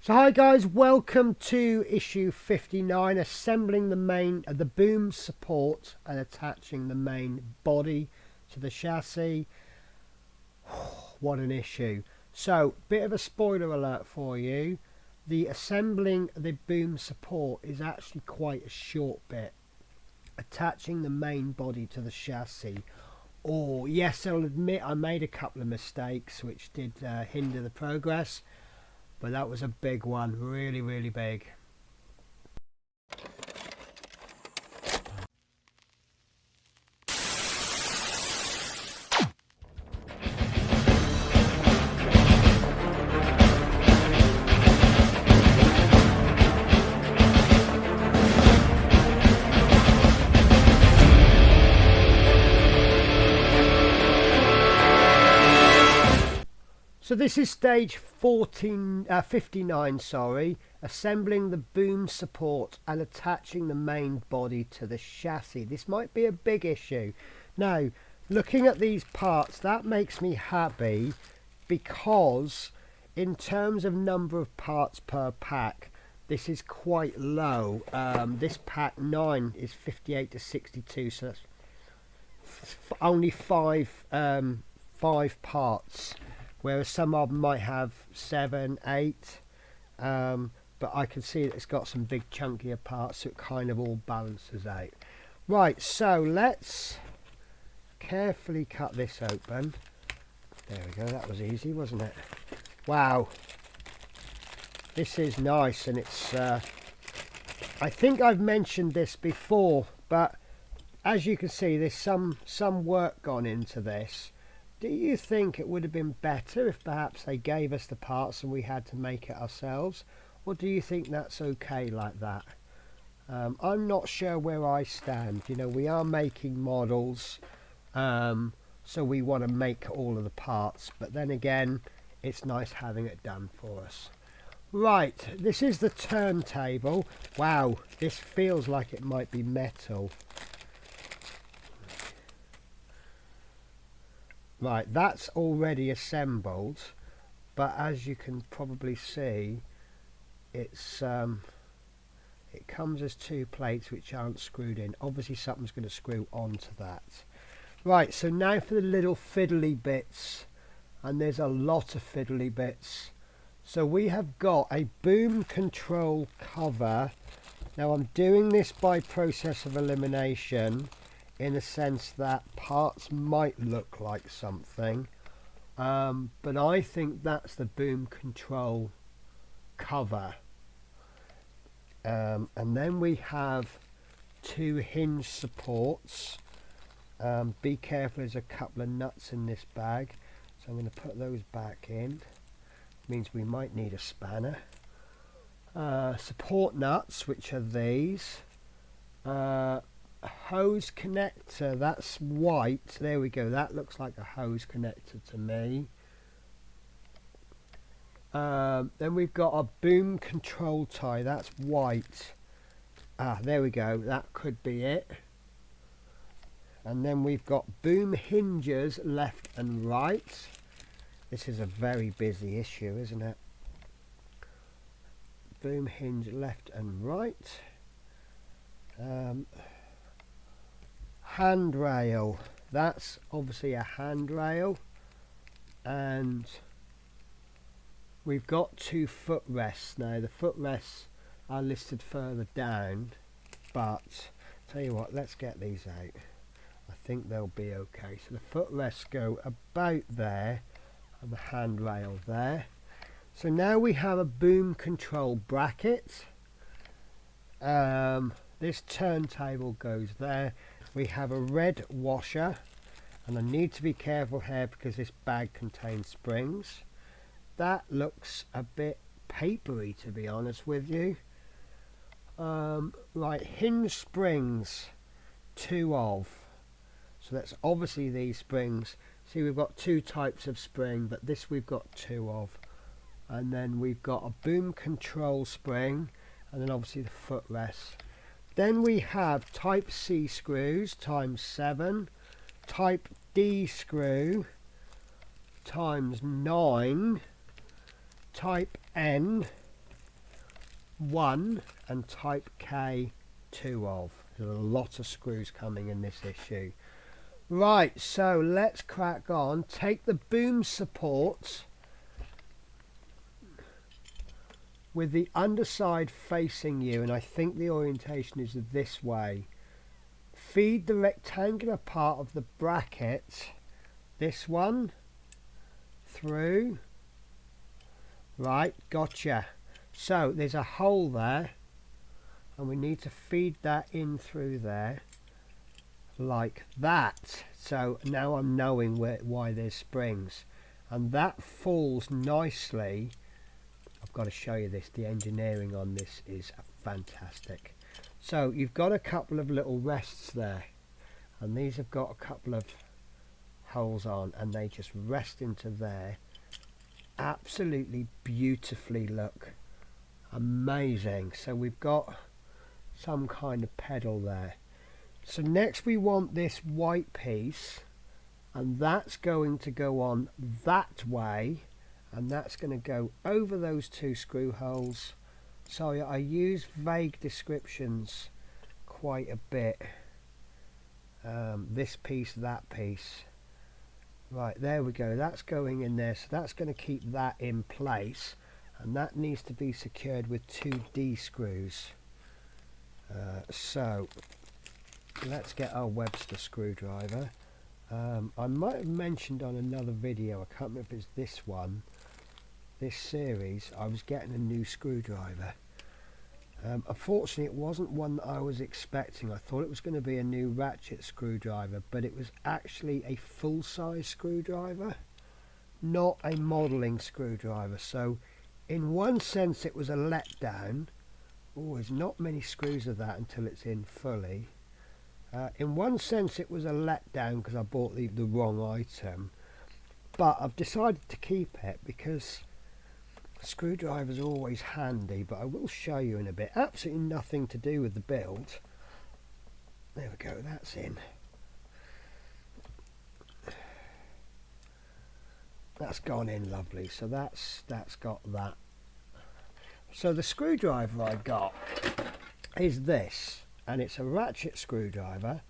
So hi guys, welcome to issue 59, assembling the boom support and attaching the main body to the chassis. What an issue. So, bit of a spoiler alert for you. The assembling the boom support is actually quite a short bit. Attaching the main body to the chassis. Oh, yes, I'll admit I made a couple of mistakes which did hinder the progress. But that was a big one, really big. So this is stage 59, assembling the boom support and attaching the main body to the chassis. This might be a big issue. Now, looking at these parts, that makes me happy because in terms of number of parts per pack, this is quite low. This pack 9 is 58 to 62, so that's only five parts. Whereas some of them might have 7, 8, but I can see that it's got some big chunkier parts, so it kind of all balances out. Right, so let's carefully cut this open. There we go, that was easy, wasn't it? Wow, this is nice, and it's I think I've mentioned this before, but as you can see, there's some work gone into this. Do you think it would have been better if perhaps they gave us the parts and we had to make it ourselves? Or do you think that's okay like that? I'm not sure where I stand. You know, we are making models, so we want to make all of the parts. But then again, it's nice having it done for us. Right, this is the turntable. Wow, this feels like it might be metal. Right, that's already assembled, but as you can probably see, it's it comes as 2 plates which aren't screwed in. Obviously something's going to screw onto that. Right, so now for the little fiddly bits, and there's a lot of fiddly bits. So we have got a boom control cover. Now I'm doing this by process of elimination, in a sense that parts might look like something, but I think that's the boom control cover. And then we have 2 hinge supports. Be careful, there's a couple of nuts in this bag, so I'm going to put those back in. Means we might need a spanner. Support nuts, which are these. Hose connector, that's white. There we go, that looks like a hose connector to me. Then we've got a boom control tie, that's white. There we go, that could be it. And then we've got boom hinges left and right. This is a very busy issue, isn't it? Boom hinge left and right. Handrail, that's obviously a handrail, and we've got 2 footrests. Now the footrests are listed further down, but tell you what, let's get these out. I think they'll be okay. So the footrests go about there and the handrail there. So now we have a boom control bracket. This turntable goes there. We have a red washer, and I need to be careful here because this bag contains springs. That looks a bit papery, to be honest with you. Right, hinge springs, 2 of. So that's obviously these springs. See, we've got 2 types of spring, but this we've got 2 of. And then we've got a boom control spring, and then obviously the footrest. Then we have type C screws times 7, type D screw times 9, type N 1 and type K 2 of. There's a lot of screws coming in this issue. Right, so let's crack on. Take the boom support with the underside facing you, and I think the orientation is this way. Feed the rectangular part of the bracket, this one, through. Right, gotcha. So there's a hole there, and we need to feed that in through there, like that. So now I'm knowing why there's springs, and that falls nicely. I've got to show you this. The engineering on this is fantastic. So you've got a couple of little rests there, and these have got a couple of holes on, and they just rest into there. Absolutely beautifully, look. Amazing. So we've got some kind of pedal there. So next we want this white piece, and that's going to go on that way, and that's going to go over those two screw holes. Sorry, I use vague descriptions quite a bit. This piece, that piece. Right, there we go. That's going in there, so that's going to keep that in place, and that needs to be secured with 2 D screws. So let's get our Webster screwdriver. I might have mentioned on another video, I can't remember if it's this one, this series, I was getting a new screwdriver. Unfortunately it wasn't one that I was expecting. I thought it was going to be a new ratchet screwdriver, but it was actually a full-size screwdriver, not a modelling screwdriver. So in one sense it was a letdown. Oh, there's not many screws of that until it's in fully. In one sense it was a letdown because I bought the wrong item, but I've decided to keep it because screwdrivers are always handy. But I will show you in a bit. Absolutely nothing to do with the build. There we go, that's in. That's gone in lovely. So that's got that. So the screwdriver I got is this, and it's a ratchet screwdriver,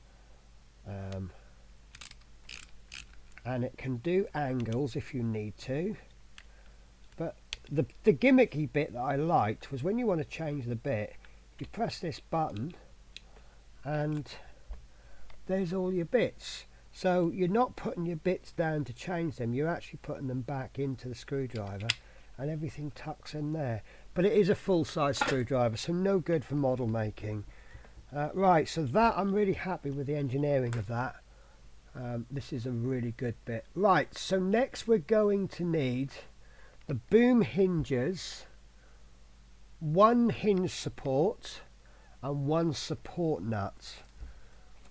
and it can do angles if you need to. But the gimmicky bit that I liked was when you want to change the bit, you press this button and there's all your bits. So you're not putting your bits down to change them, you're actually putting them back into the screwdriver, and everything tucks in there. But it is a full-size screwdriver, so no good for model making. Right, so that, I'm really happy with the engineering of that. This is a really good bit. Right, so next we're going to need the boom hinges, 1 hinge support and 1 support nut.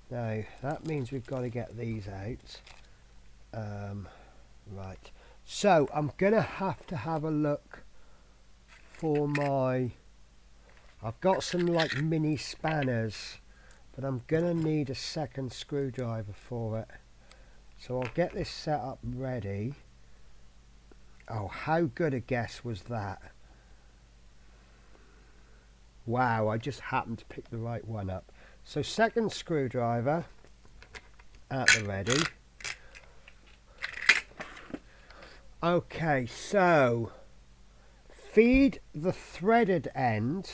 Now that means we've got to get these out. Right, so I'm gonna have to have a look for my, I've got some like mini spanners, but I'm gonna need a second screwdriver for it. So I'll get this set up ready. Oh, how good a guess was that? Wow, I just happened to pick the right one up. So second screwdriver at the ready. Okay, so feed the threaded end.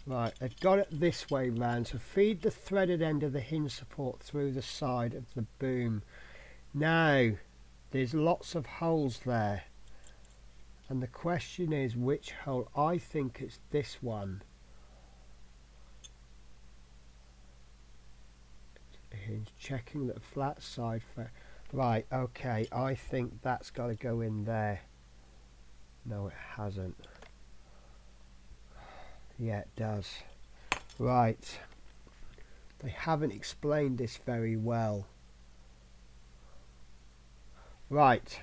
Right, I've got it this way round, so feed the threaded end of the hinge support through the side of the boom. Now, there's lots of holes there, and the question is which hole. I think it's this one. Hinge, checking that flat side. Right, okay, I think that's got to go in there. No, it hasn't. Yeah, it does. Right, they haven't explained this very well. Right,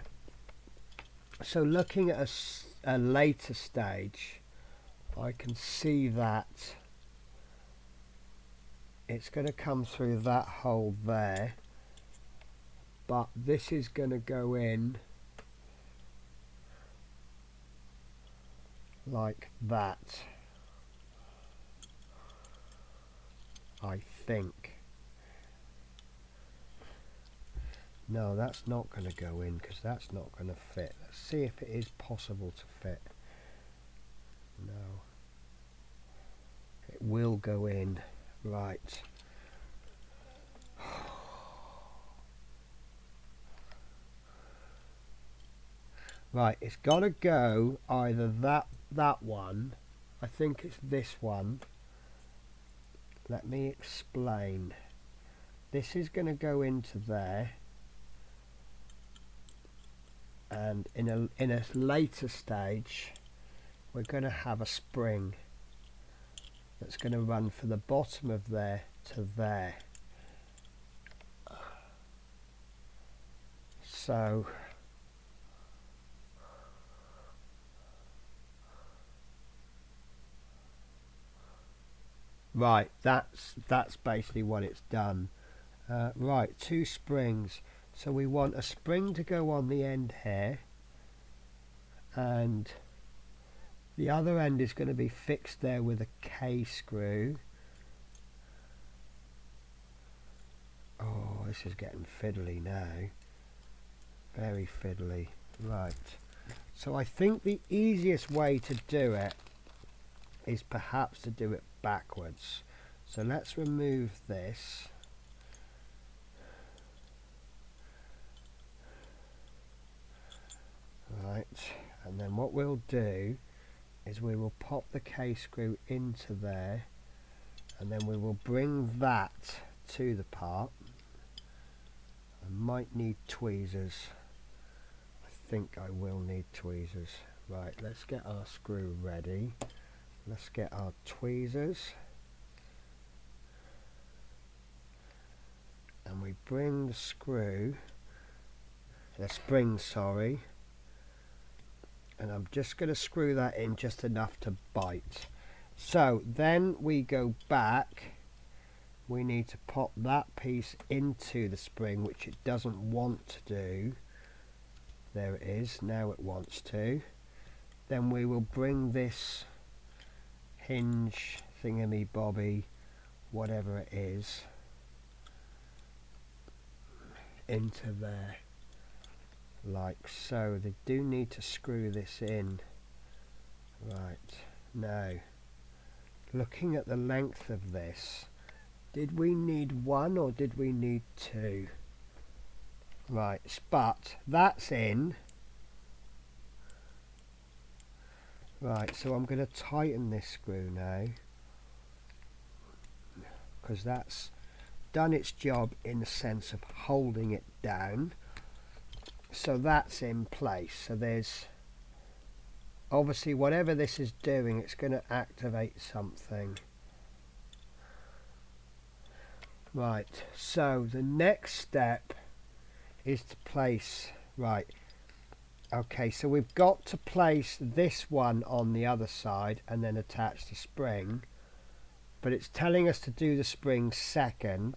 so looking at a later stage, I can see that it's going to come through that hole there, but this is going to go in like that, I think. No, that's not going to go in because that's not going to fit. Let's see if it is possible to fit. No, it will go in. Right. Right, it's got to go either that one. I think it's this one. Let me explain. This is going to go into there, and in a later stage we're going to have a spring that's going to run from the bottom of there to there. So right, that's basically what it's done. Right, 2 springs. So we want a spring to go on the end here, and the other end is going to be fixed there with a K screw. Oh, this is getting fiddly now. Very fiddly. Right. So I think the easiest way to do it is perhaps to do it backwards. So let's remove this. Right, and then what we'll do is we will pop the K screw into there, and then we will bring that to the part. I might need tweezers. I think I will need tweezers. Right, let's get our screw ready. Let's get our tweezers, and we bring the spring, sorry, and I'm just going to screw that in just enough to bite. So then we go back, we need to pop that piece into the spring, which it doesn't want to do. There it is, now it wants to. Then we will bring this hinge thingamy bobby, whatever it is, into there like so. They do need to screw this in. Right, now looking at the length of this, did we need 1 or did we need 2? Right, but that's in. Right, so I'm going to tighten this screw now, because that's done its job in the sense of holding it down. So that's in place. So there's obviously whatever this is doing, it's going to activate something. Right, so the next step is to place, right, okay, so we've got to place this one on the other side and then attach the spring, but it's telling us to do the spring second.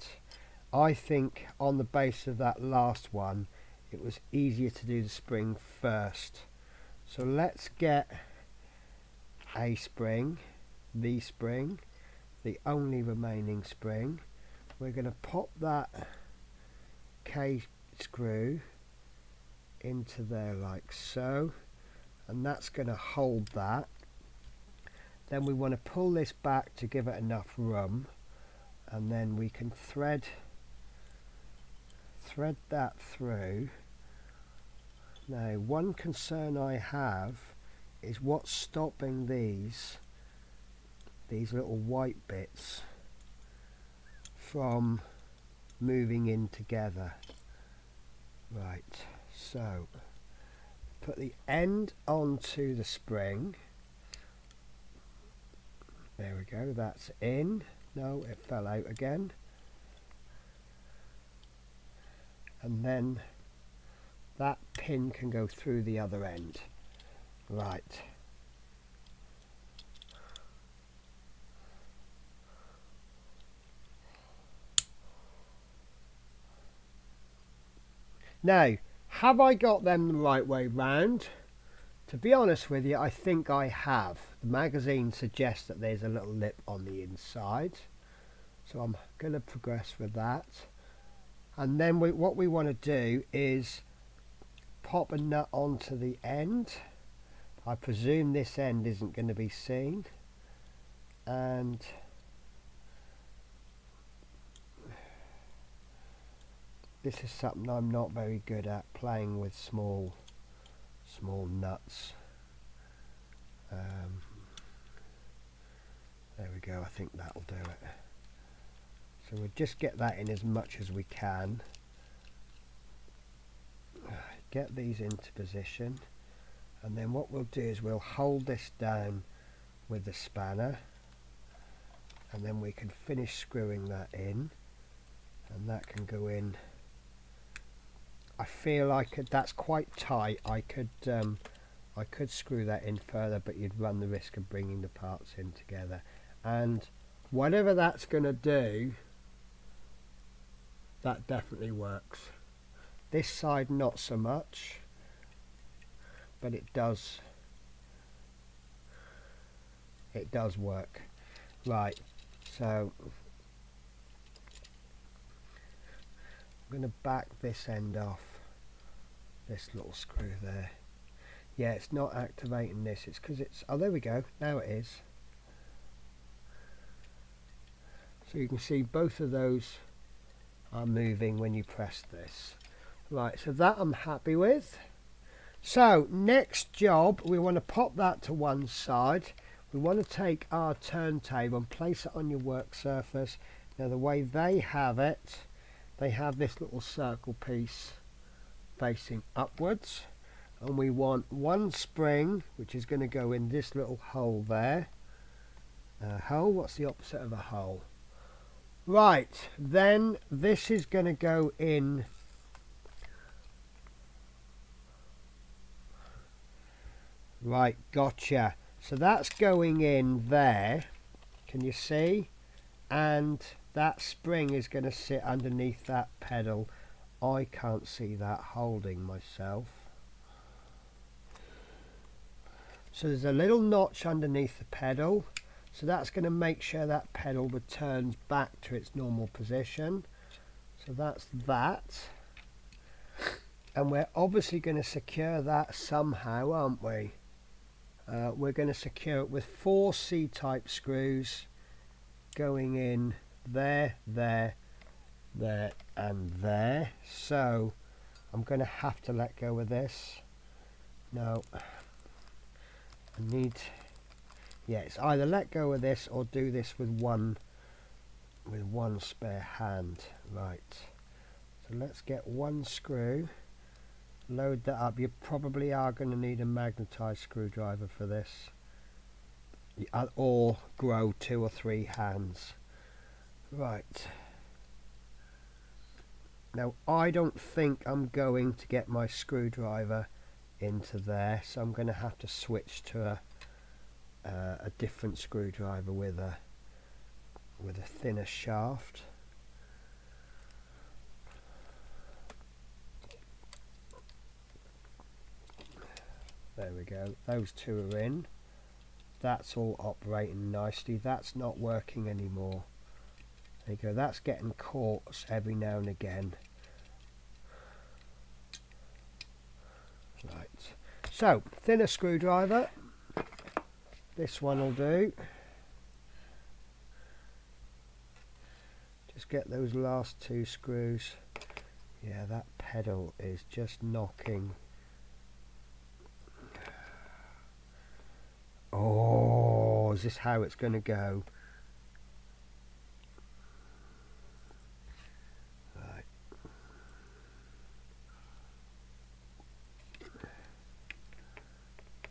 I think on the basis of that last one it was easier to do the spring first. So let's get a spring, the only remaining spring. We're going to pop that K screw into there like so, and that's going to hold that. Then we want to pull this back to give it enough room, and then we can thread that through. Now, one concern I have is what's stopping these little white bits from moving in together. Right, so put the end onto the spring. There we go, that's in. No, it fell out again. And then that pin can go through the other end. Right. Now, have I got them the right way round? To be honest with you, I think I have. The magazine suggests that there's a little lip on the inside, so I'm going to progress with that. And then what we want to do is pop a nut onto the end. I presume this end isn't going to be seen, and this is something I'm not very good at, playing with small nuts. There we go, I think that'll do it. So we'll just get that in as much as we can. Get these into position, and then what we'll do is we'll hold this down with the spanner, and then we can finish screwing that in, and that can go in. I feel like that's quite tight. I could screw that in further, but you'd run the risk of bringing the parts in together, and whatever that's going to do, that definitely works. This side not so much, but it does work. Right, so I'm going to back this end off, this little screw there. Yeah, it's not activating this, it's because it's, oh there we go, now it is. So you can see both of those are moving when you press this. Right, so that I'm happy with. So next job, we want to pop that to one side. We want to take our turntable and place it on your work surface. Now the way they have it, they have this little circle piece facing upwards, and we want one spring which is going to go in this little hole there. Hole, what's the opposite of a hole? Right, then this is going to go in right, gotcha. So that's going in there, can you see? And that spring is going to sit underneath that pedal. I can't see that holding myself. So there's a little notch underneath the pedal, so that's going to make sure that pedal returns back to its normal position. So that's that, and we're obviously going to secure that somehow, aren't we? We're going to secure it with 4 C-type screws going in there, there, there and there. So I'm going to have to let go of this. No, I need, yeah, it's either let go of this or do this with one spare hand. Right, so let's get one screw, load that up. You probably are going to need a magnetized screwdriver for this, or grow 2 or 3 hands. Right, now I don't think I'm going to get my screwdriver into there, so I'm going to have to switch to a different screwdriver with a thinner shaft. There we go, those 2 are in. That's all operating nicely. That's not working anymore. There you go, that's getting caught every now and again. Right, so thinner screwdriver, this one will do. Just get those last 2 screws. Yeah, that pedal is just knocking. Oh, is this how it's going to go? Right.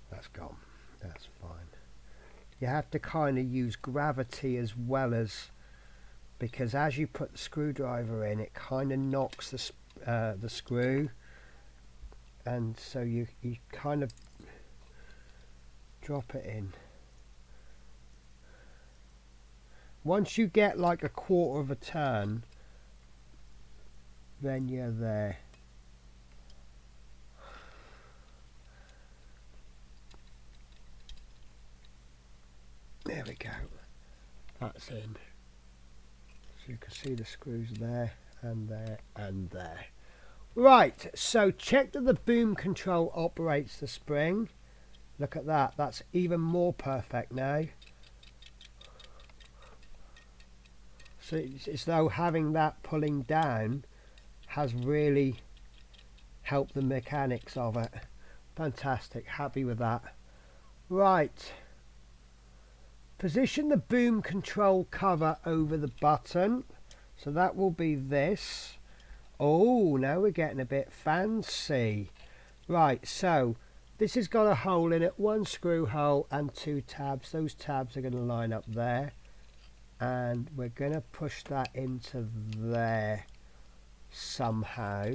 That's gone. That's fine. You have to kind of use gravity as well as, because as you put the screwdriver in, it kind of knocks the screw, and so you kind of drop it in. Once you get like a quarter of a turn, then you're there. we go. That's in. So you can see the screws there and there and there. Right, so check that the boom control operates the spring. Look at that, that's even more perfect now. So it's as though having that pulling down has really helped the mechanics of it. Fantastic, happy with that. Right, position the boom control cover over the button. So that will be this. Oh, now we're getting a bit fancy. Right, so this has got a hole in it, one screw hole and two tabs. Those tabs are going to line up there. And we're going to push that into there somehow.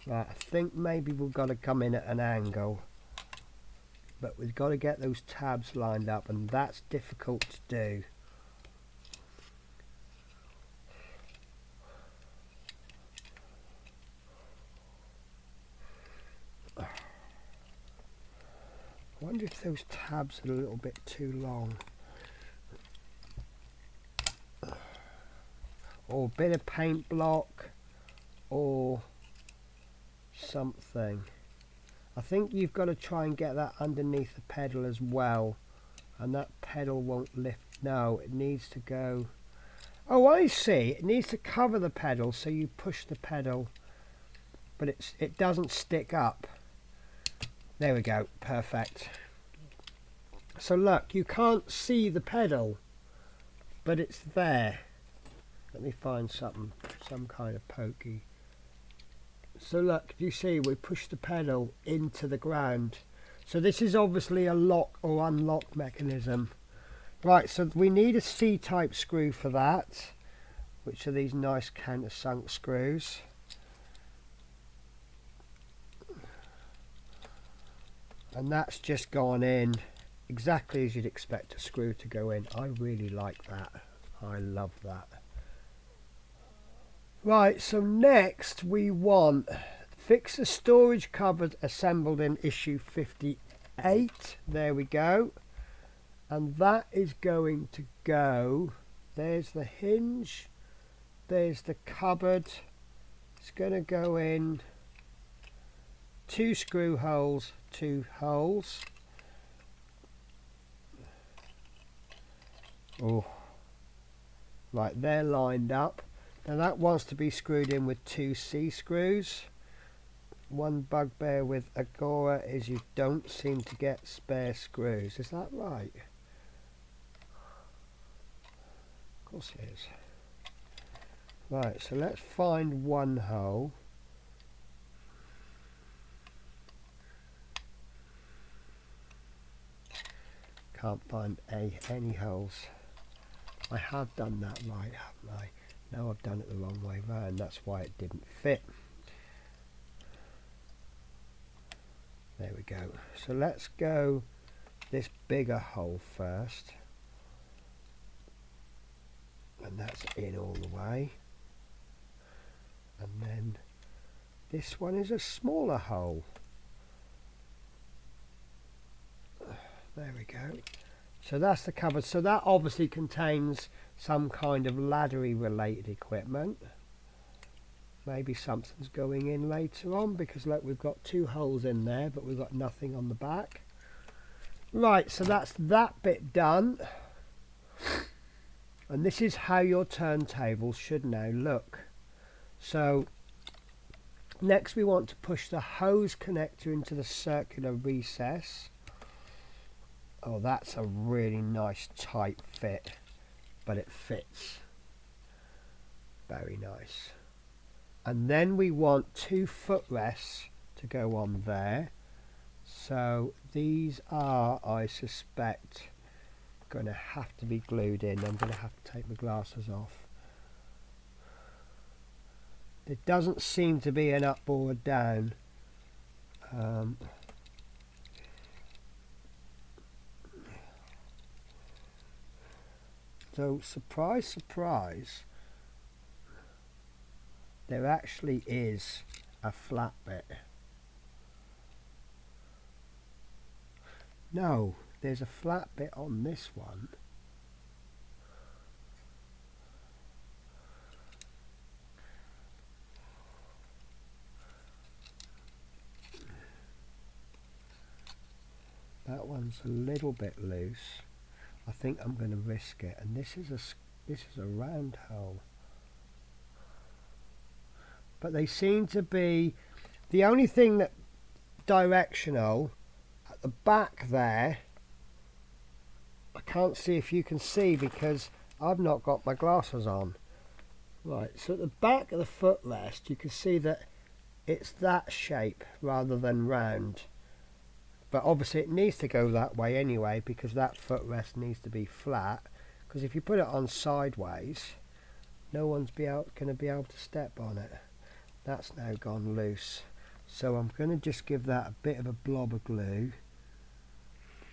Right, I think maybe we've got to come in at an angle, but we've got to get those tabs lined up, and that's difficult to do. I wonder if those tabs are a little bit too long. Or a bit of paint block, or something. I think you've got to try and get that underneath the pedal as well, and that pedal won't lift. No, it needs to go. Oh, I see, it needs to cover the pedal, so you push the pedal, but it doesn't stick up. There we go, perfect. So look, you can't see the pedal, but it's there. Let me find some kind of pokey. So look, you see we push the pedal into the ground. So this is obviously a lock or unlock mechanism. Right, so we need a C-type screw for that, which are these nice countersunk screws. And that's just gone in exactly as you'd expect a screw to go in. I really like that. I love that. Right, so next we want fix the storage cupboard assembled in issue 58. There we go. And that is going to go, there's the hinge, there's the cupboard. It's going to go in 2 screw holes, 2 holes. Oh, right, they're lined up. Now that wants to be screwed in with 2 C screws. One bugbear with Agora is you don't seem to get spare screws. Is that right? Of course it is. Right, so let's find one hole. Can't find any holes. I have done that right, haven't I? No, I've done it the wrong way round. That's why it didn't fit. There we go. So let's go this bigger hole first. And that's in all the way. And then this one is a smaller hole. There we go. So that's the cupboard. So that obviously contains some kind of laddery related equipment. Maybe something's going in later on, because look, we've got 2 holes in there, but we've got nothing on the back. Right, so that's that bit done. And this is how your turntable should now look. So next we want to push the hose connector into the circular recess. Oh, that's a really nice tight fit, but it fits. Very nice. And then we want 2 footrests to go on there. So these are, I suspect, going to have to be glued in. I'm going to have to take my glasses off. There doesn't seem to be an up or a down. So surprise, surprise, there actually is a flat bit. No, there's a flat bit on this one. That one's a little bit loose. I think I'm going to risk it. And this is a round hole. But they seem to be the only thing that directional at the back there. I can't see if you can see because I've not got my glasses on. Right, so at the back of the footrest you can see that it's that shape rather than round. But obviously it needs to go that way anyway because that footrest needs to be flat. Because if you put it on sideways, no one's going to be able to step on it. That's now gone loose. So I'm going to just give that a bit of a blob of glue.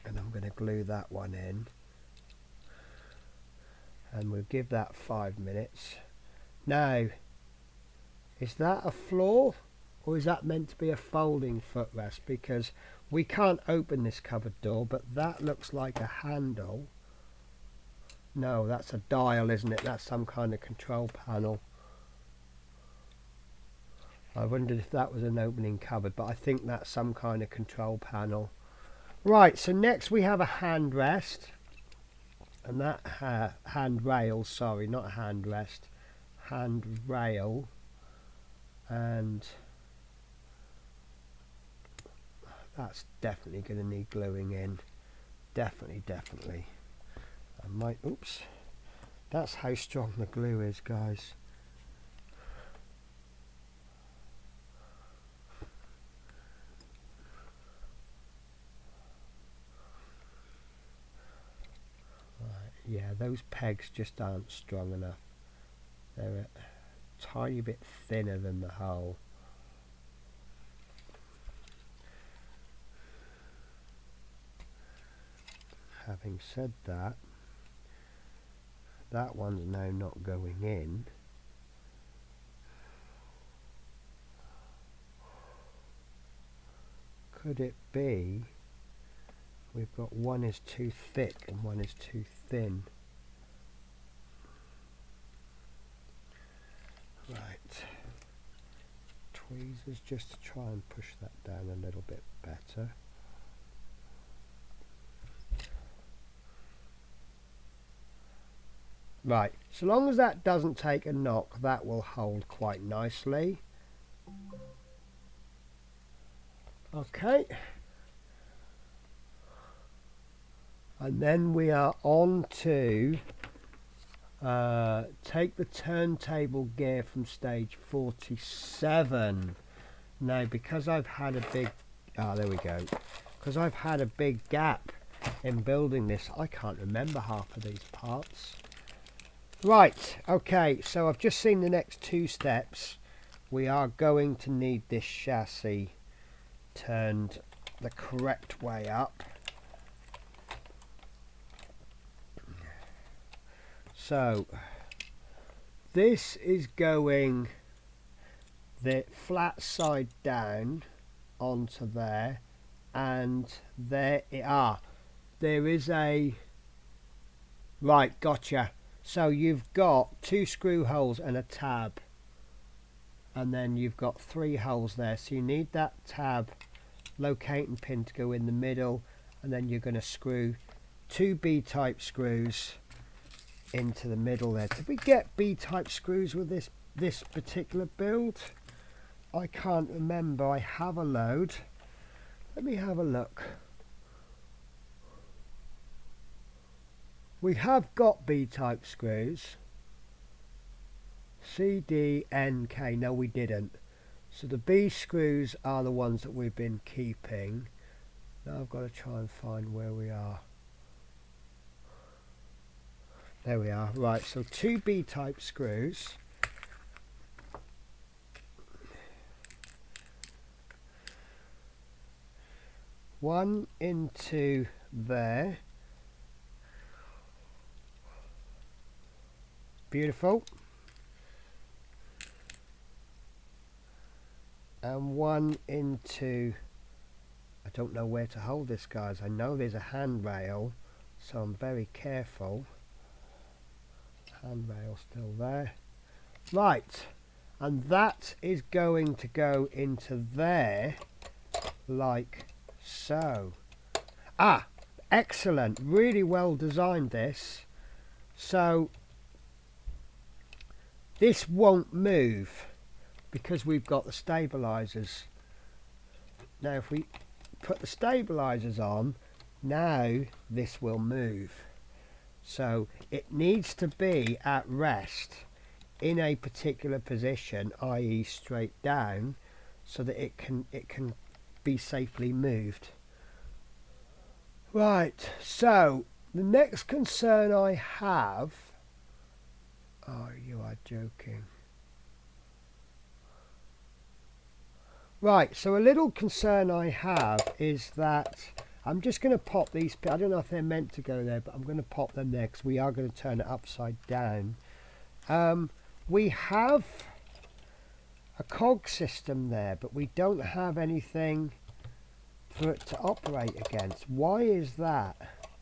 And I'm going to glue that one in. And we'll give that 5 minutes. Now, is that a floor? Or is that meant to be a folding footrest? Because we can't open this cupboard door, but that looks like a handle. No, that's a dial, isn't it? That's some kind of control panel. I wondered if that was an opening cupboard, but I think that's some kind of control panel. Right, so next we have a handrest. And that handrail, sorry, not a handrest. Handrail. And that's definitely going to need gluing in. Definitely. I might, oops. That's how strong the glue is, guys. Right, yeah, those pegs just aren't strong enough. They're a tiny bit thinner than the hole. Having said that, that one's now not going in. Could it be we've got one is too thick and one is too thin? Right. Tweezers just to try and push that down a little bit better. Right, so long as that doesn't take a knock, that will hold quite nicely. Okay. And then we are on to take the turntable gear from stage 47. Now, because I've had a big... there we go. Because I've had a big gap in building this, I can't remember half of these parts. Right, okay, so I've just seen the next 2 steps. We are going to need this chassis turned the correct way up. So, this is going the flat side down onto there, and there it are. There is a... Right, gotcha. So you've got 2 screw holes and a tab, and then you've got 3 holes there, so you need that tab locating pin to go in the middle, and then you're going to screw 2 B-type screws into the middle there. Did we get B-type screws with this particular build? I can't remember. I have a load. Let me have a look. We have got B-type screws. C, D, N, K. No, we didn't. So the B screws are the ones that we've been keeping. Now I've got to try and find where we are. There we are. Right, so 2 B-type screws. One into there. Beautiful. and one into, I don't know where to hold this, guys. I know there's a handrail, so I'm very careful. Handrail still there. Right, and that is going to go into there like so. Ah, excellent. Really well designed this. So this won't move because we've got the stabilizers. Now if we put the stabilizers on, now this will move. So it needs to be at rest in a particular position, i.e. straight down, so that it can be safely moved. Right, so the next concern I have, oh, you are joking. Right, so a little concern I have is that I'm just going to pop these, I don't know if they're meant to go there, but I'm going to pop them there because we are going to turn it upside down. We have a cog system there, but we don't have anything for it to operate against. Why is that?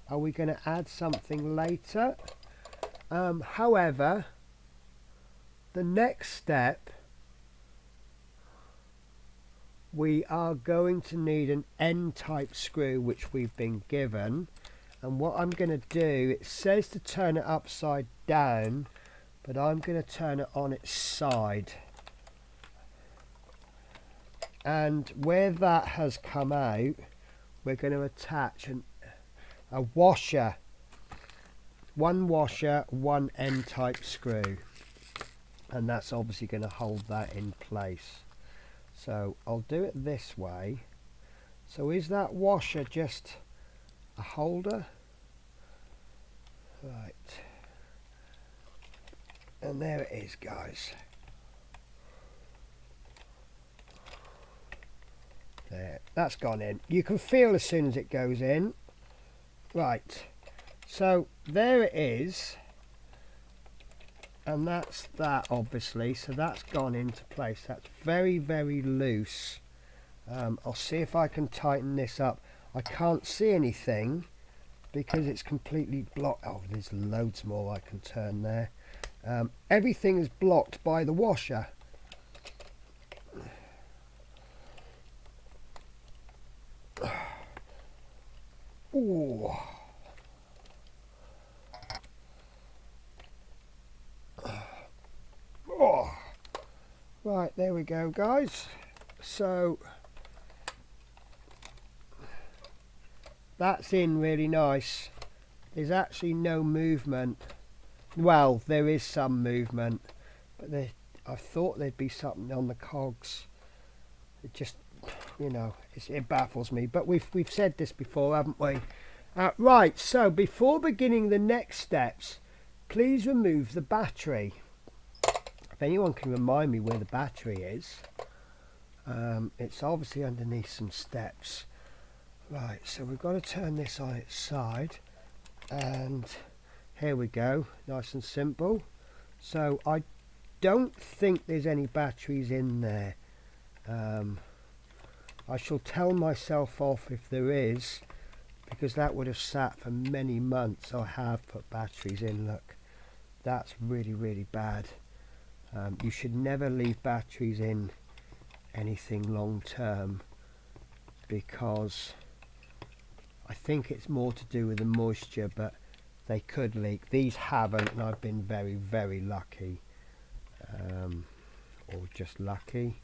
Are we going to add something later? However, the next step, we are going to need an N-type screw, which we've been given. And what I'm going to do, it says to turn it upside down, but I'm going to turn it on its side. And where that has come out, we're going to attach a washer. One washer, one N-type screw. And that's obviously going to hold that in place. So I'll do it this way. So is that washer just a holder? Right. And there it is, guys. There, that's gone in. You can feel as soon as it goes in. Right, so there it is, and that's that, obviously. So that's gone into place. That's very, very loose. I'll see if I can tighten this up. I can't see anything because it's completely blocked. Oh, there's loads more I can turn there. Everything is blocked by the washer. Ooh. Oh. Right, there we go, guys. So that's in really nice. There's actually no movement. Well, there is some movement, but I thought there'd be something on the cogs. It just, you know, it baffles me. But we've said this before, haven't we? Right, so before beginning the next steps, please remove the battery. If anyone can remind me where the battery is, it's obviously underneath some steps. Right, so we've got to turn this on its side, and here we go, nice and simple. So I don't think there's any batteries in there. I shall tell myself off if there is, because that would have sat for many months. I have put batteries in. Look, that's really, really bad. You should never leave batteries in anything long term, because I think it's more to do with the moisture, but they could leak. These haven't, and I've been very, very lucky, or just lucky.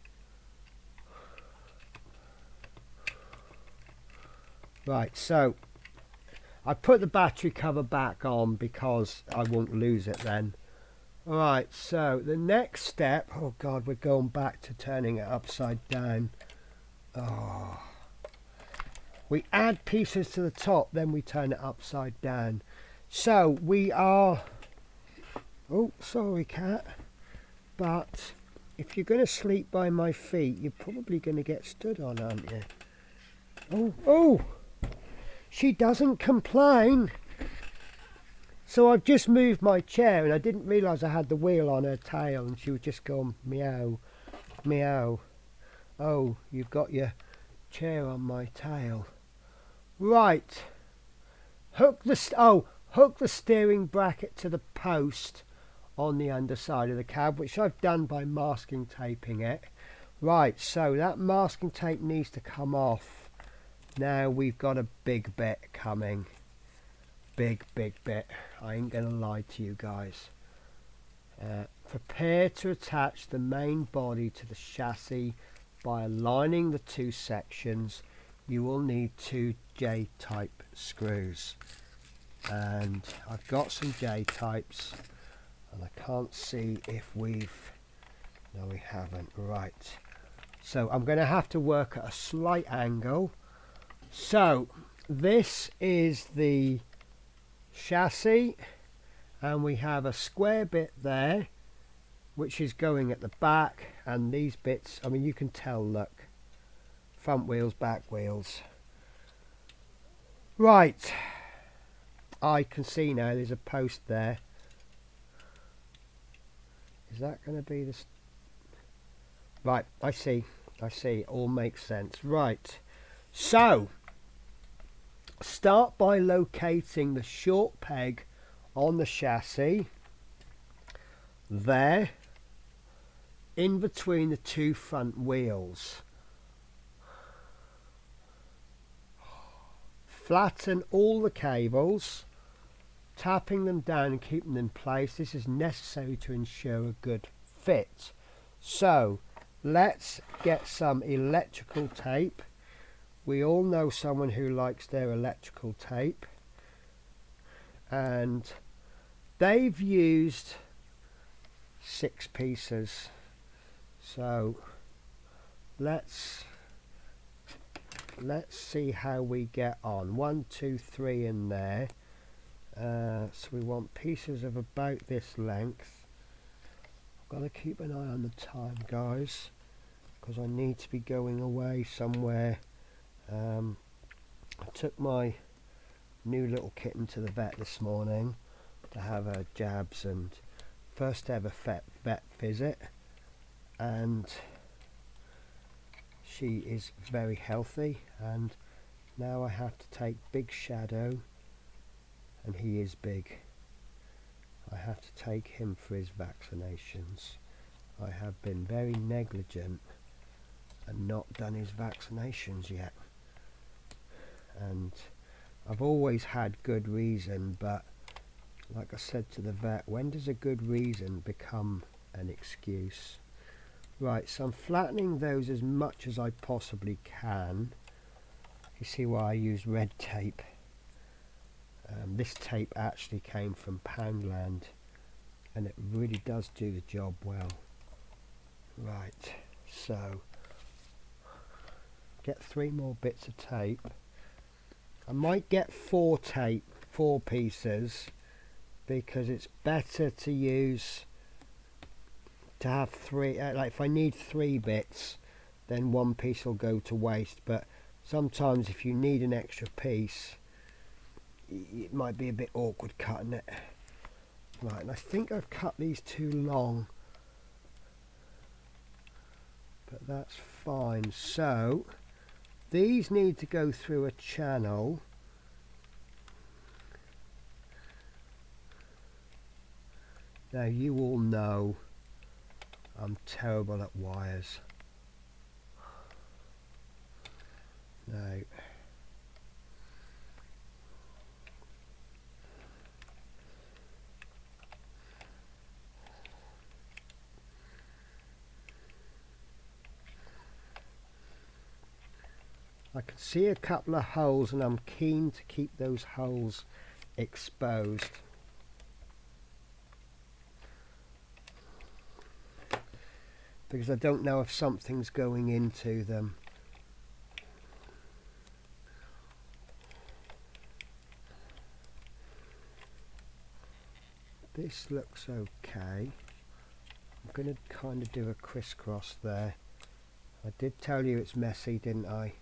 Right, so I put the battery cover back on because I won't lose it then. Alright, so the next step, oh god, we're going back to turning it upside down. Oh. We add pieces to the top, then we turn it upside down. So we are, oh sorry cat, but if you're going to sleep by my feet, you're probably going to get stood on, aren't you? Oh, oh! She doesn't complain. So I've just moved my chair and I didn't realise I had the wheel on her tail, and she was just going meow, meow. Oh, you've got your chair on my tail. Right. Hook the steering bracket to the post on the underside of the cab, which I've done by masking taping it. Right, so that masking tape needs to come off. Now we've got a big bit coming. Big bit. I ain't gonna lie to you guys. Prepare to attach the main body to the chassis by aligning the two sections. You will need 2 J-type screws, and I've got some J-types, and I can't see if we've... No, we haven't. Right, so I'm going to have to work at a slight angle. So this is the chassis, and we have a square bit there which is going at the back, and these bits, I mean, you can tell, look, front wheels, back wheels. Right, I can see now there's a post there. Is that going to be the... Right, I see, it all makes sense. Right, so start by locating the short peg on the chassis there, in between the 2 front wheels. Flatten all the cables, tapping them down and keeping them in place. This is necessary to ensure a good fit. So let's get some electrical tape. We all know someone who likes their electrical tape, and they've used 6 pieces. So let's see how we get on. 1, 2, 3 in there. So we want pieces of about this length. I've got to keep an eye on the time, guys, because I need to be going away somewhere. I took my new little kitten to the vet this morning to have her jabs and first ever vet visit, and she is very healthy, and now I have to take Big Shadow, and he is big. I have to take him for his vaccinations. I have been very negligent and not done his vaccinations yet, and I've always had good reason, but like I said to the vet, when does a good reason become an excuse? Right, so I'm flattening those as much as I possibly can. You see why I use red tape. This tape actually came from Poundland, and it really does do the job well. Right, so get 3 more bits of tape. I might get 4 pieces, because it's better to use, to have 3, like if I need 3 bits, then 1 piece will go to waste, but sometimes if you need an extra piece, it might be a bit awkward cutting it. Right, and I think I've cut these too long, but that's fine. So these need to go through a channel. Now you all know I'm terrible at wires. Now I can see a couple of holes, and I'm keen to keep those holes exposed. Because I don't know if something's going into them. This looks okay. I'm going to kind of do a crisscross there. I did tell you it's messy, didn't I?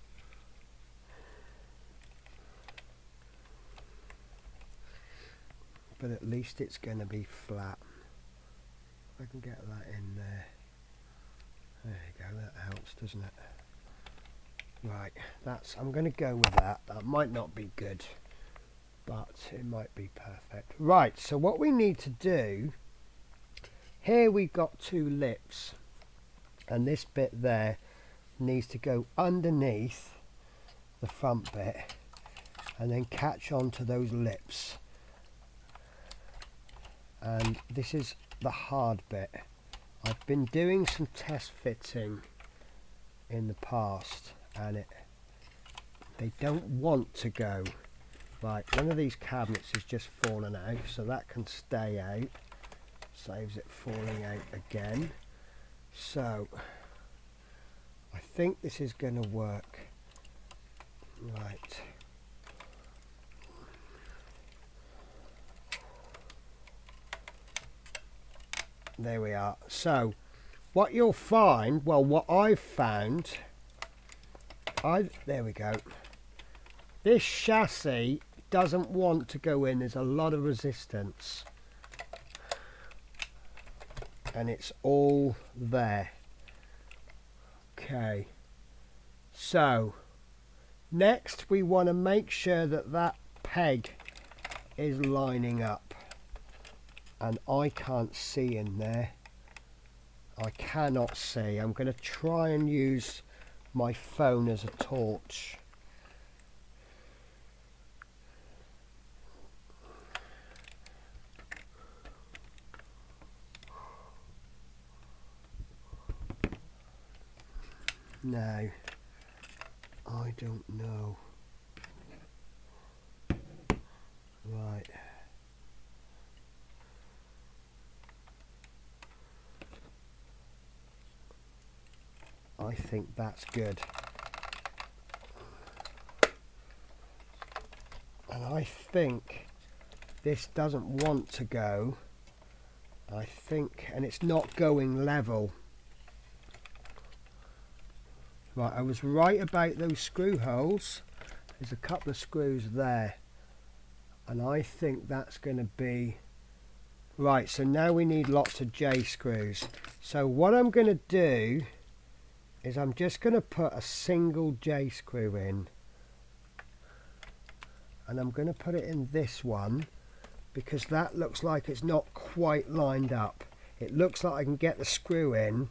But at least it's going to be flat. I can get that in there. There you go, that helps, doesn't it? Right, I'm going to go with that. That might not be good, but it might be perfect. Right, so what we need to do, here we've got two lips, and this bit there needs to go underneath the front bit and then catch on to those lips. And this is the hard bit. I've been doing some test fitting in the past, and they don't want to go. Right, one of these cabinets is just fallen out, so that can stay out. Saves it falling out again. So I think this is going to work. Right. There we are. So what you'll find, well, what I've found, there we go. This chassis doesn't want to go in. There's a lot of resistance, and it's all there. Okay, so next we want to make sure that that peg is lining up, and I can't see in there. I cannot see. I'm going to try and use my phone as a torch. No, I don't know. Right. I think that's good. And I think this doesn't want to go. I think, and it's not going level. Right, I was right about those screw holes. There's a couple of screws there, and I think that's going to be right. So now we need lots of J screws. So what I'm going to do is I'm just going to put a single J screw in, and I'm going to put it in this one because that looks like it's not quite lined up. It looks like I can get the screw in,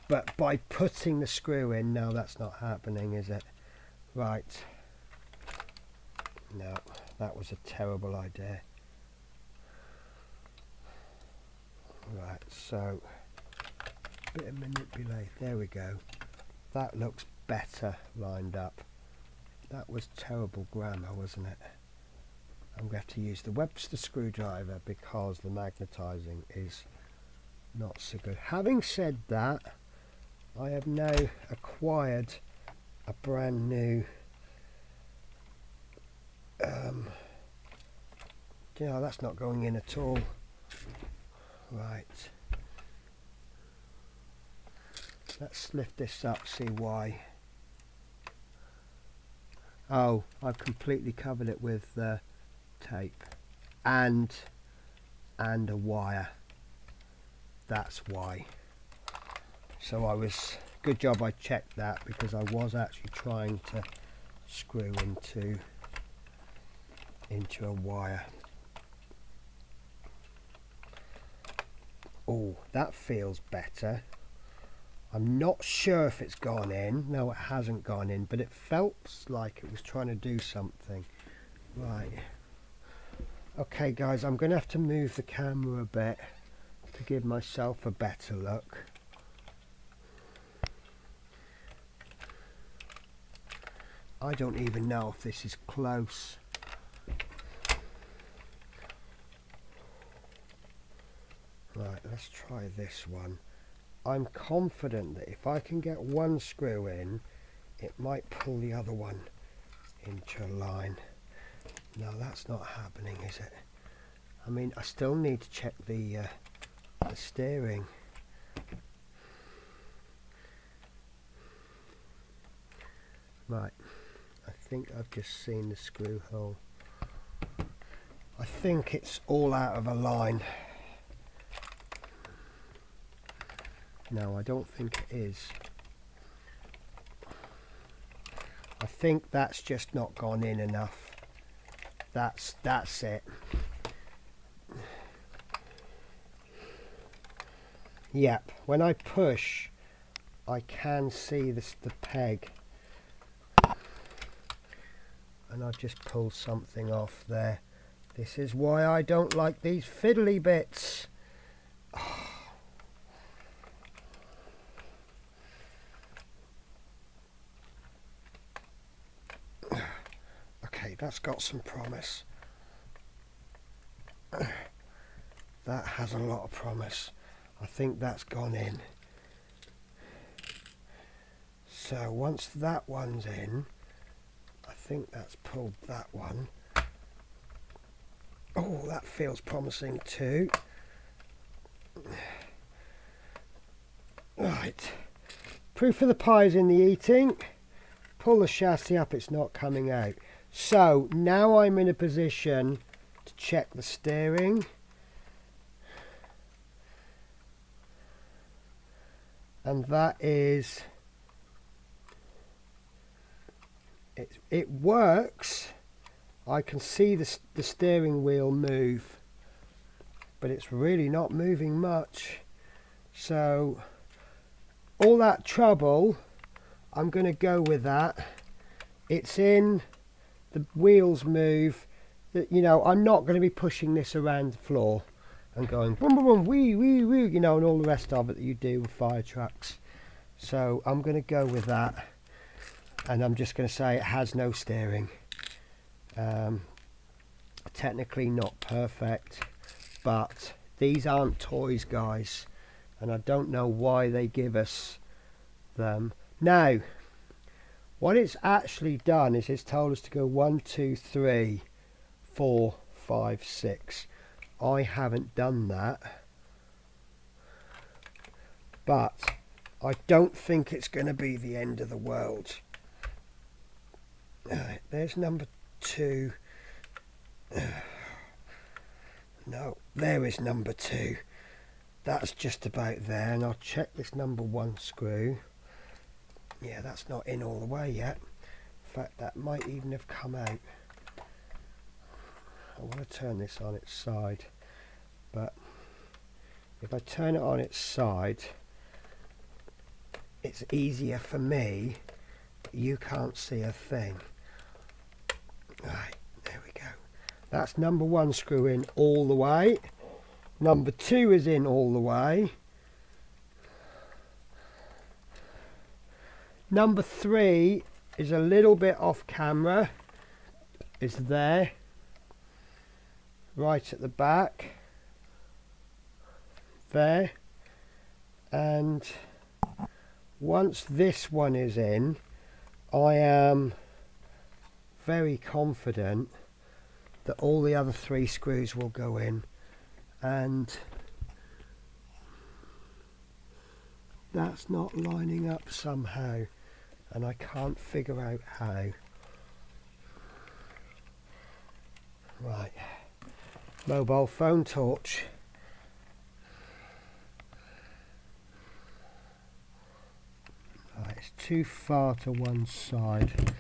but by putting the screw in, no, that's not happening, is it? Right. No, that was a terrible idea. Right, so bit of manipulate. There we go. That looks better lined up. That was terrible grammar, wasn't it? I'm going to have to use the Webster screwdriver because the magnetizing is not so good. Having said that, I have now acquired a brand new that's not going in at all. Right, let's lift this up, see why. Oh, I've completely covered it with tape and a wire. That's why. So good job I checked that, because I was actually trying to screw into a wire. Oh, that feels better. I'm not sure if it's gone in. No, it hasn't gone in, but it felt like it was trying to do something. Right. Okay guys, I'm going to have to move the camera a bit to give myself a better look. I don't even know if this is close. Right, let's try this one. I'm confident that if I can get one screw in, it might pull the other one into a line. No, that's not happening, is it? I mean, I still need to check the steering. Right, I think I've just seen the screw hole. I think it's all out of a line. No, I don't think it is. I think that's just not gone in enough. That's it. Yep, when I push, I can see the peg. And I've just pulled something off there. This is why I don't like these fiddly bits. Okay, that's got some promise. That has a lot of promise. I think that's gone in. So once that one's in, I think that's pulled that one. Oh, that feels promising too. Right. Proof of the pie's in the eating. Pull the chassis up, it's not coming out. So now I'm in a position to check the steering. And that is, it works. I can see the steering wheel move, but it's really not moving much. So all that trouble, I'm going to go with that. It's in, the wheels move. You know, I'm not going to be pushing this around the floor and going boom, boom, boom, wee, wee, wee, you know, and all the rest of it that you do with fire trucks. So I'm going to go with that, and I'm just going to say it has no steering. Technically not perfect, but these aren't toys, guys, and I don't know why they give us them. Now, what it's actually done is it's told us to go 1, 2, 3, 4, 5, 6. I haven't done that, but I don't think it's going to be the end of the world. There's number 2. No, there is number 2. That's just about there, and I'll check this number 1 screw. Yeah, that's not in all the way yet. In fact, that might even have come out. I want to turn this on its side, but if I turn it on its side, it's easier for me. You can't see a thing. Right, there we go. That's number 1 screw in all the way. Number 2 is in all the way. Number 3 is a little bit off camera. It's there, right at the back, there. And once this one is in, I am very confident that all the other 3 screws will go in, and that's not lining up somehow, and I can't figure out how. Right, mobile phone torch. Right, it's too far to one side.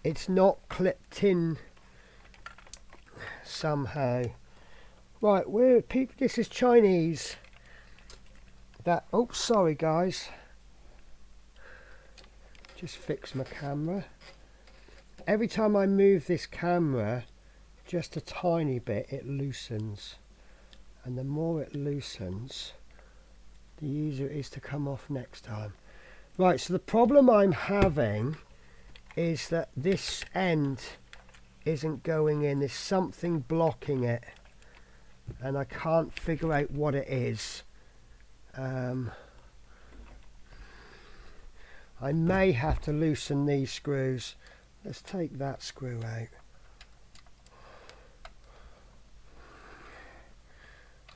It's not clipped in somehow. Right, we're people. This is Chinese. That. Oh, sorry, guys. Just fix my camera. Every time I move this camera just a tiny bit, it loosens, and the more it loosens, the easier it is to come off next time. Right, so the problem I'm having is that this end isn't going in. There's something blocking it, and I can't figure out what it is. I may have to loosen these screws. Let's take that screw out,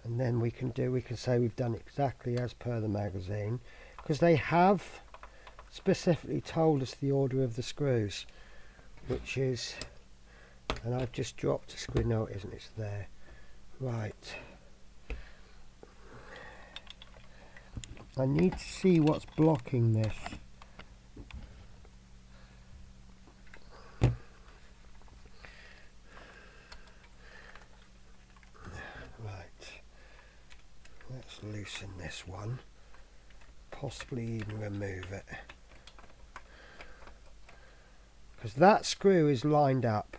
and then we can say we've done exactly as per the magazine, because they have specifically told us the order of the screws, which is, and I've just dropped a screw. No, it isn't, it's there. Right, I need to see what's blocking this. Right, let's loosen this one, possibly even remove it, because that screw is lined up.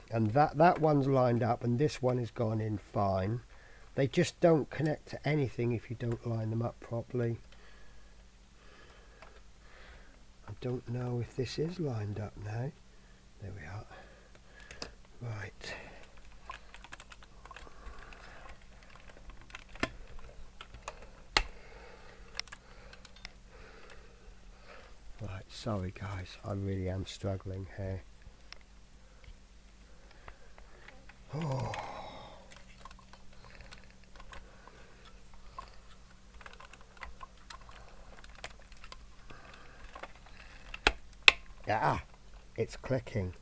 And that one's lined up, and this one has gone in fine. They just don't connect to anything if you don't line them up properly. I don't know if this is lined up now. There we are. Right. Right, sorry guys, I really am struggling here. Oh. Yeah, it's clicking.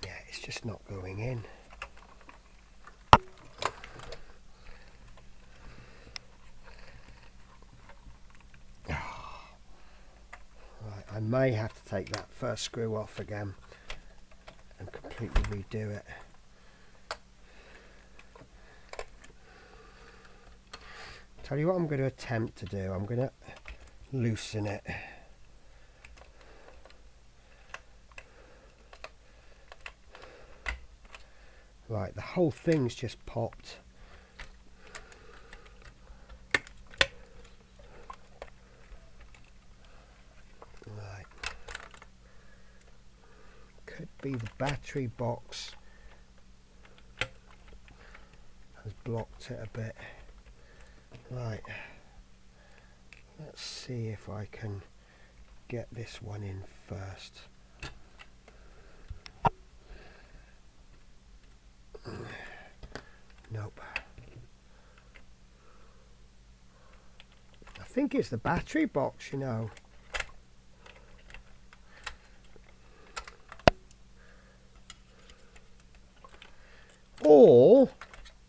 Yeah, it's just not going in. I may have to take that first screw off again and completely redo it. Tell you what I'm going to attempt to do. I'm going to loosen it. Right, the whole thing's just popped. Could be the battery box has blocked it a bit. Right, let's see if I can get this one in first. Nope. I think it's the battery box, you know.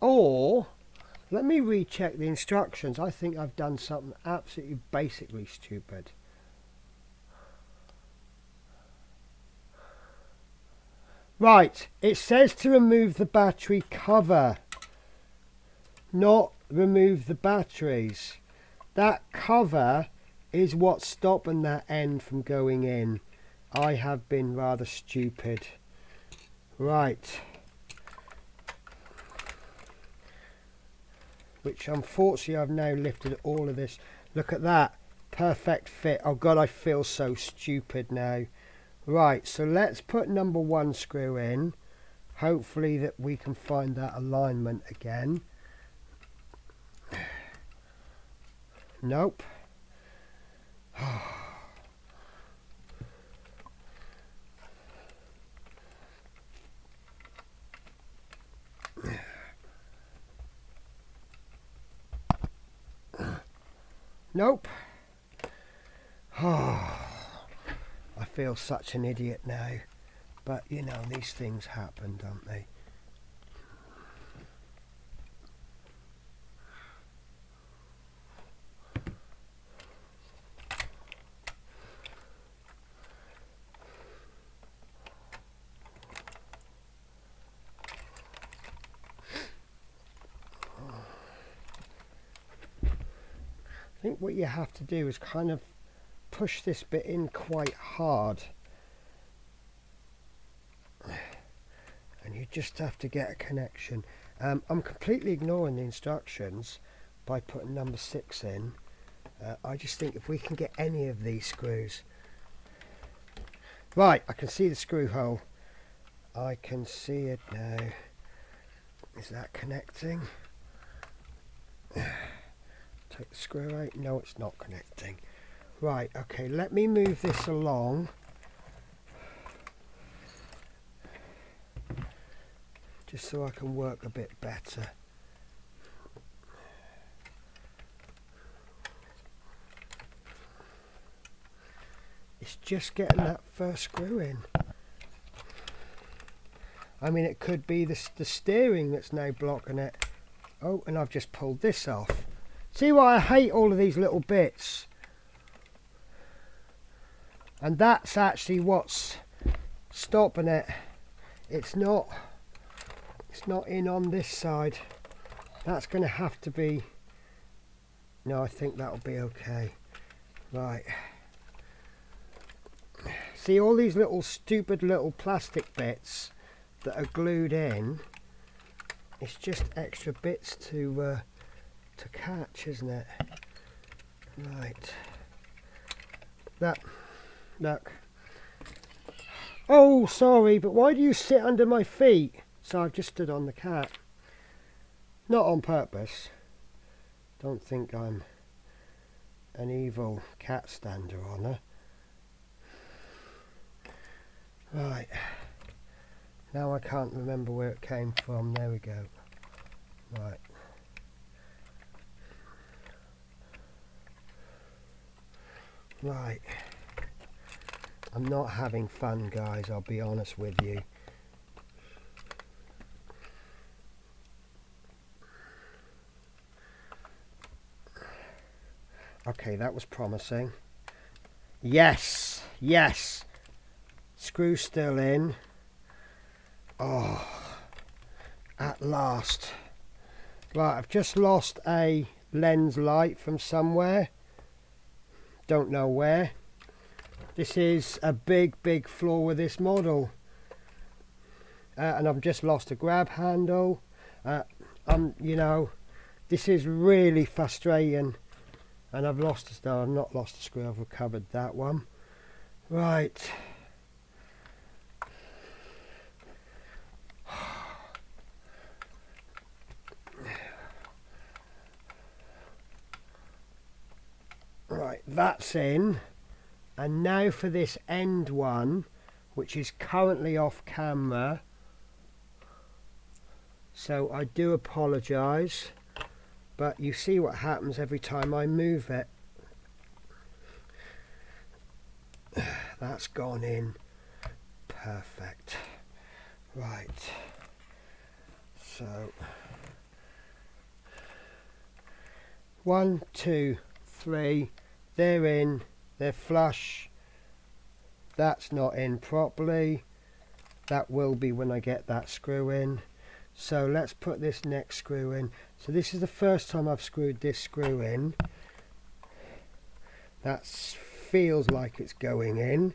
Or, let me recheck the instructions. I think I've done something absolutely basically stupid. Right, it says to remove the battery cover, not remove the batteries. That cover is what's stopping that end from going in. I have been rather stupid. Right. Which unfortunately I've now lifted all of this. Look at that. Perfect fit. Oh God, I feel so stupid now. Right, so let's put number 1 screw in. Hopefully that we can find that alignment again. Nope. Nope. I feel such an idiot now, but you know, these things happen, don't they? I think what you have to do is kind of push this bit in quite hard, and you just have to get a connection. I'm completely ignoring the instructions by putting number 6 in. I just think if we can get any of these screws. Right, I can see the screw hole. I can see it now. Is that connecting? Take the screw out. No, it's not connecting. Right, okay, let me move this along. Just so I can work a bit better. It's just getting that first screw in. I mean, it could be the steering that's now blocking it. Oh, and I've just pulled this off. See why I hate all of these little bits? And that's actually what's stopping it. It's not in on this side. That's going to have to be... No, I think that'll be okay. Right. See all these little stupid little plastic bits that are glued in? It's just extra bits to catch, isn't it? Right. That. Look. Oh, sorry, but why do you sit under my feet? So I've just stood on the cat. Not on purpose. Don't think I'm an evil cat stander on her. Right. Now I can't remember where it came from. There we go. Right. Right. I'm not having fun, guys, I'll be honest with you. Okay, that was promising. Yes, yes. Screw still in. Oh, at last. Right, I've just lost a lens light from somewhere. Don't know where. This is a big flaw with this model. And I've just lost a grab handle. You know, this is really frustrating. And I've lost a... No, I've not lost a screw. I've recovered that one. Right. Right, that's in. And now for this end one, which is currently off camera. So I do apologise. But you see what happens every time I move it. That's gone in. Perfect. Right. So 1, 2, 3. They're in. They're flush. That's not in properly. That will be when I get that screw in. So let's put this next screw in. So this is the first time I've screwed this screw in. That feels like it's going in.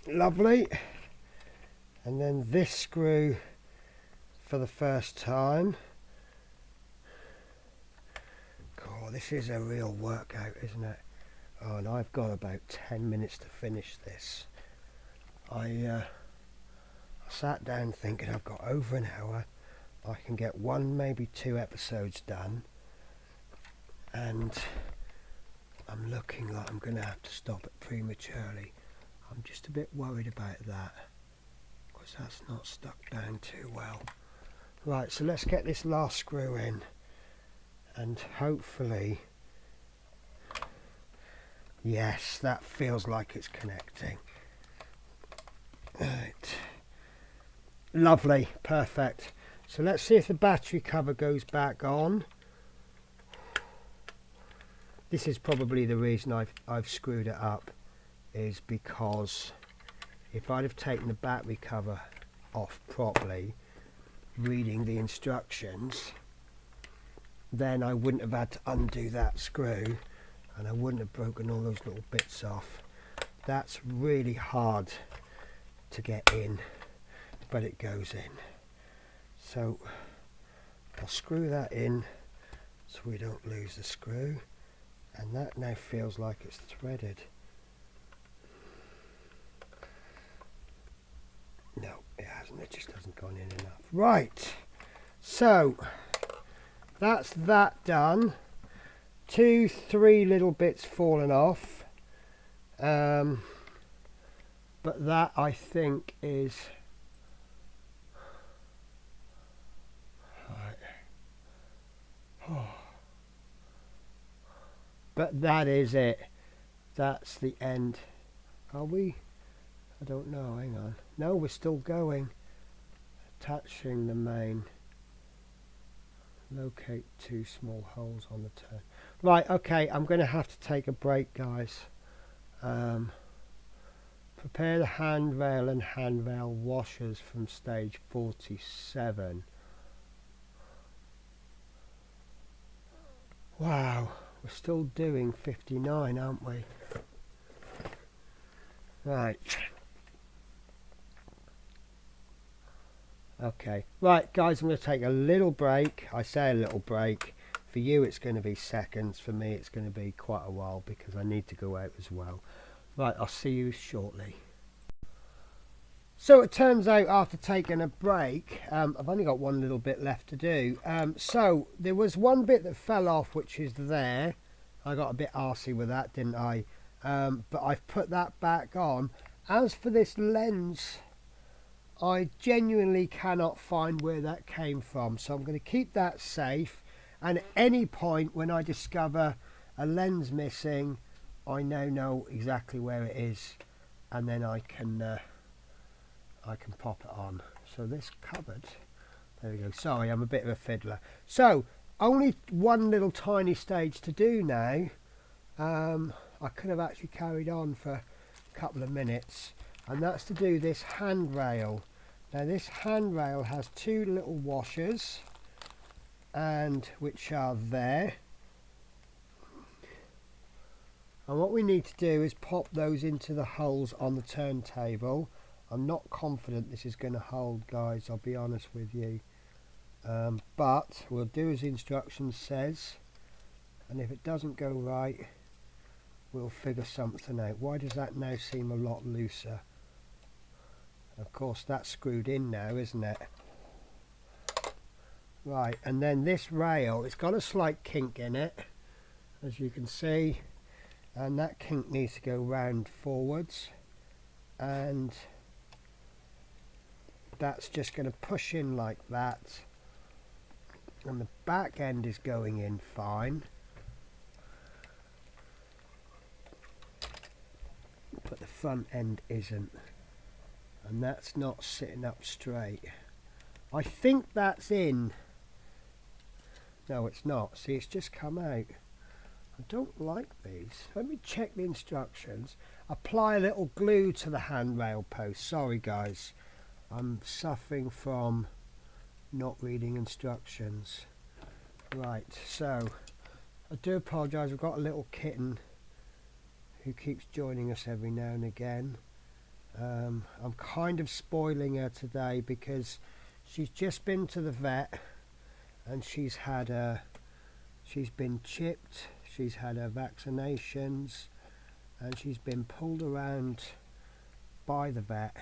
Lovely. And then this screw for the first time. Oh, this is a real workout, isn't it? Oh, and I've got about 10 minutes to finish this. I sat down thinking I've got over an hour. I can get 1, maybe 2 episodes done. And I'm looking like I'm going to have to stop it prematurely. I'm just a bit worried about that, because that's not stuck down too well. Right, so let's get this last screw in. And hopefully... Yes, that feels like it's connecting. Right. Lovely, perfect. So let's see if the battery cover goes back on. This is probably the reason I've screwed it up, is because if I'd have taken the battery cover off properly, reading the instructions, then I wouldn't have had to undo that screw, and I wouldn't have broken all those little bits off. That's really hard to get in, but it goes in. So I'll screw that in so we don't lose the screw, and that now feels like it's threaded. No, it hasn't. It just hasn't gone in enough. Right, so that's that done. 2, 3 little bits fallen off, but that I think is right. Oh. But that is it. that's the end. Are we? I don't know, hang on. No, we're still going. Attaching the main. Locate 2 small holes on the turn. Right, okay, I'm going to have to take a break, guys. Prepare the handrail and handrail washers from stage 47. Wow, we're still doing 59, aren't we? Right. Okay, right guys, I'm going to take a little break. I say a little break. For you it's going to be seconds. For me it's going to be quite a while because I need to go out as well. Right, I'll see you shortly. So it turns out after taking a break, I've only got one little bit left to do. So there was one bit that fell off, which is there. I got a bit arsey with that, didn't I? But I've put that back on. As for this lens, I genuinely cannot find where that came from, so I'm going to keep that safe, and at any point when I discover a lens missing, I now know exactly where it is, and then I can pop it on. So this cupboard, there we go. Sorry, I'm a bit of a fiddler. So only one little tiny stage to do now. I could have actually carried on for a couple of minutes, and that's to do this handrail. Now this handrail has 2 little washers, and which are there, and what we need to do is pop those into the holes on the turntable. I'm not confident this is going to hold, guys, I'll be honest with you, but we'll do as the instruction says, and if it doesn't go right we'll figure something out. Why does that now seem a lot looser? Of course that's screwed in now, isn't it? Right, and then this rail, it's got a slight kink in it, as you can see, and that kink needs to go round forwards, and that's just going to push in like that, and the back end is going in fine, but the front end isn't, and that's not sitting up straight. I think that's in. No, it's not. See, it's just come out. I don't like these. Let me check the instructions. Apply a little glue to the handrail post. Sorry guys, I'm suffering from not reading instructions. Right, so I do apologise. I've got a little kitten who keeps joining us every now and again. I'm kind of spoiling her today because she's just been to the vet and she's been chipped, she's had her vaccinations, and she's been pulled around by the vet.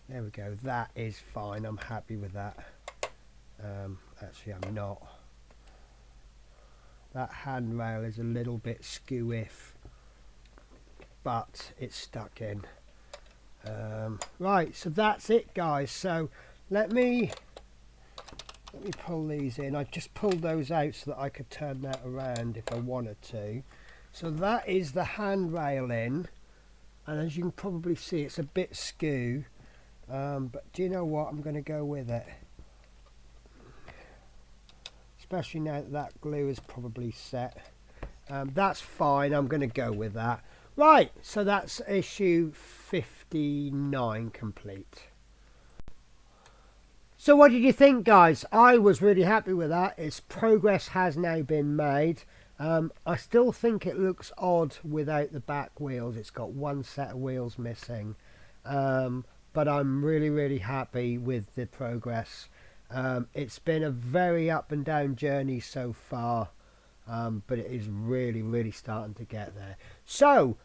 There we go, that is fine, I'm happy with that. Actually I'm not. That handrail is a little bit skew-if, but it's stuck in. Right, so that's it guys. So let me pull these in. I just pulled those out so that I could turn that around if I wanted to. So that is the handrail in, and as you can probably see it's a bit skew, but do you know what, I'm going to go with it, especially now that that glue is probably set. That's fine, I'm going to go with that. Right, so that's issue 59 complete. So what did you think guys? I was really happy with that. Its progress has now been made. I still think it looks odd without the back wheels. It's got one set of wheels missing, but I'm really happy with the progress. It's been a very up and down journey so far, but it is really starting to get there. So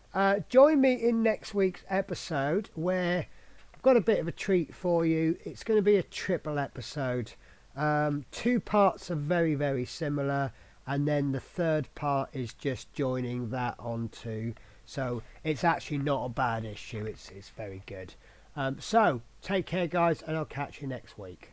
join me in next week's episode where I've got a bit of a treat for you. It's going to be a triple episode. 2 parts are very similar, and then the third part is just joining that onto. So it's actually not a bad issue. It's very good. So take care guys, and I'll catch you next week.